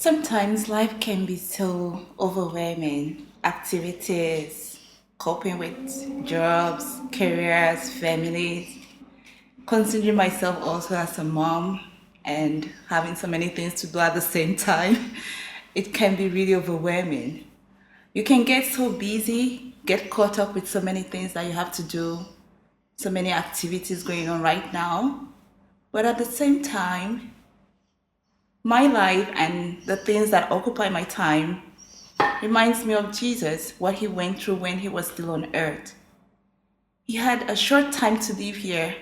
Sometimes life can be so overwhelming. Activities, coping with jobs, careers, families, considering myself also as a mom and having so many things to do at the same time, it can be really overwhelming. You can get so busy, get caught up with so many things that you have to do, so many activities going on right now. But at the same time, my life and the things that occupy my time reminds me of Jesus, what he went through when he was still on earth. He had a short time to live here,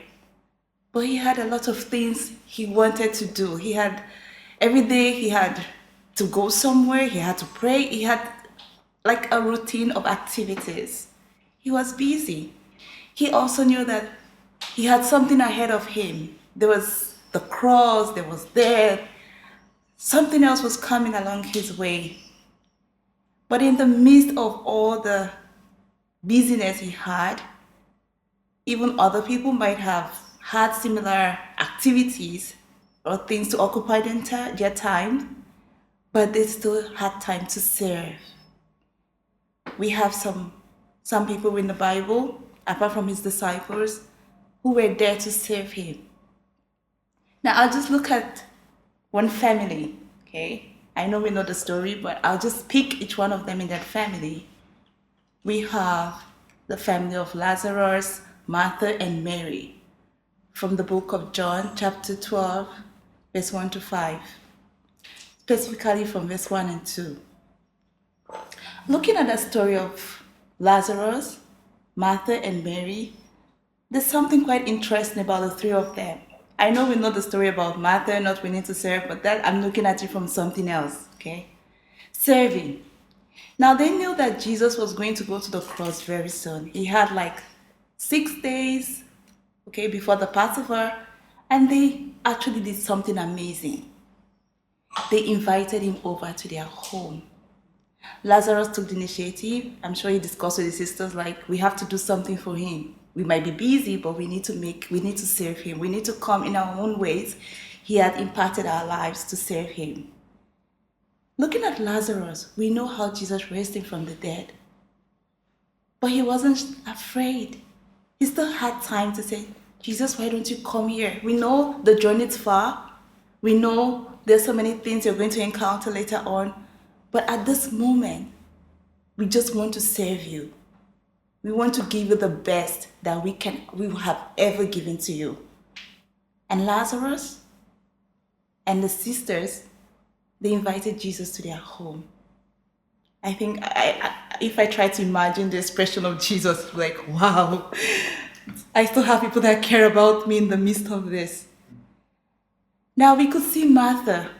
but he had a lot of things he wanted to do. Every day he had to go somewhere, he had to pray, he had like a routine of activities. He was busy. He also knew that he had something ahead of him. There was the cross, there was death, something else was coming along his way. But in the midst of all the busyness he had, even other people might have had similar activities or things to occupy their time, but they still had time to serve. We have some people in the Bible, apart from his disciples, who were there to serve him. Now I'll just look at one family, okay? I know we know the story, but I'll just pick each one of them in that family. We have the family of Lazarus, Martha, and Mary from the book of John, chapter 12, verse 1 to 5, specifically from verse 1 and 2. Looking at the story of Lazarus, Martha, and Mary, there's something quite interesting about the three of them. I know we know the story about Martha not willing to serve, but that I'm looking at it from something else, okay? Serving. Now they knew that Jesus was going to go to the cross very soon. He had like 6 days, okay, before the Passover, and they actually did something amazing. They invited him over to their home. Lazarus took the initiative. I'm sure he discussed with his sisters, like, we have to do something for him. We might be busy, but we need to serve him. We need to come in our own ways. He had impacted our lives to serve him. Looking at Lazarus, we know how Jesus raised him from the dead. But he wasn't afraid. He still had time to say, Jesus, why don't you come here? We know the journey is far. We know there's so many things you're going to encounter later on. But at this moment, we just want to serve you. We want to give you the best that we have ever given to you. And Lazarus and the sisters, they invited Jesus to their home. I think if I try to imagine the expression of Jesus, like, wow, I still have people that care about me in the midst of this. Now we could see Martha.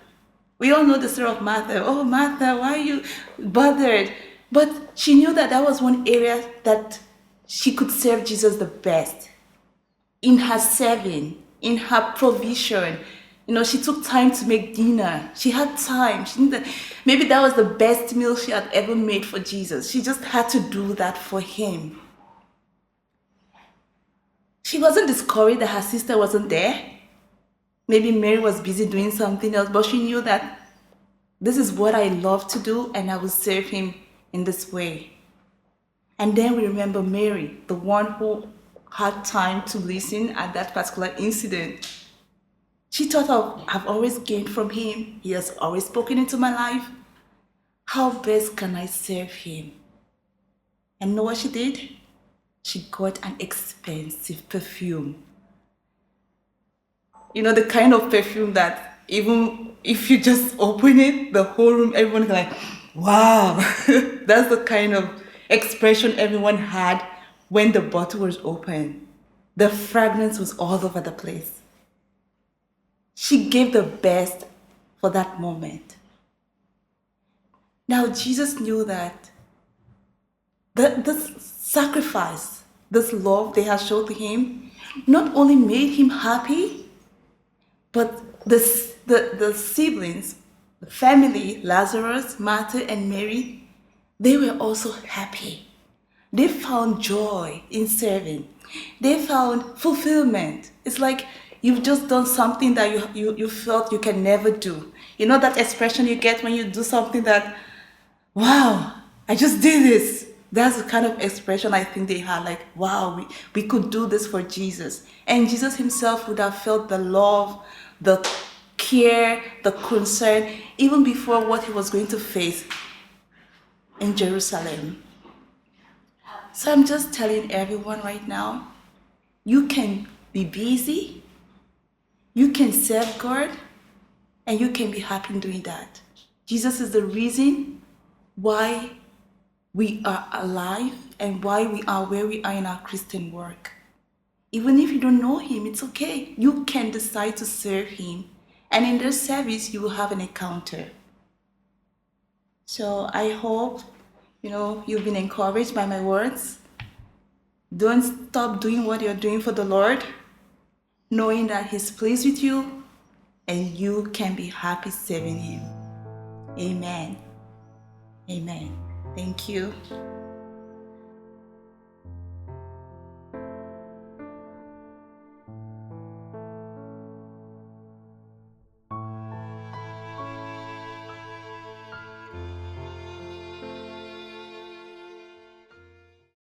We all know the story of Martha. Oh, Martha, why are you bothered? But she knew that was one area that she could serve Jesus the best. In her serving, in her provision. She took time to make dinner. She had time. Maybe that was the best meal she had ever made for Jesus. She just had to do that for him. She wasn't discouraged that her sister wasn't there. Maybe Mary was busy doing something else, but she knew that this is what I love to do and I will serve him in this way. And then we remember Mary, the one who had time to listen at that particular incident. She thought I've always gained from him. He has always spoken into my life. How best can I serve him? And know what she did? She got an expensive perfume. The kind of perfume that even if you just open it, the whole room, everyone's like, wow. That's the kind of expression everyone had when the bottle was open. The fragrance was all over the place. She gave the best for that moment. Now Jesus knew that this sacrifice, this love they had shown to him, not only made him happy, but the siblings, the family, Lazarus, Martha, and Mary, they were also happy. They found joy in serving. They found fulfillment. It's like you've just done something that you felt you can never do. You know that expression you get when you do something that, wow, I just did this. That's the kind of expression I think they had, like, wow, we could do this for Jesus. And Jesus himself would have felt the love, the care, the concern, even before what he was going to face in Jerusalem. So I'm just telling everyone right now, you can be busy, you can serve God, and you can be happy in doing that. Jesus is the reason why we are alive and why we are where we are in our Christian work. Even if you don't know him, it's okay. You can decide to serve him. And in this service, you will have an encounter. So I hope, you've been encouraged by my words. Don't stop doing what you're doing for the Lord, knowing that he's pleased with you and you can be happy serving him. Amen. Amen. Thank you.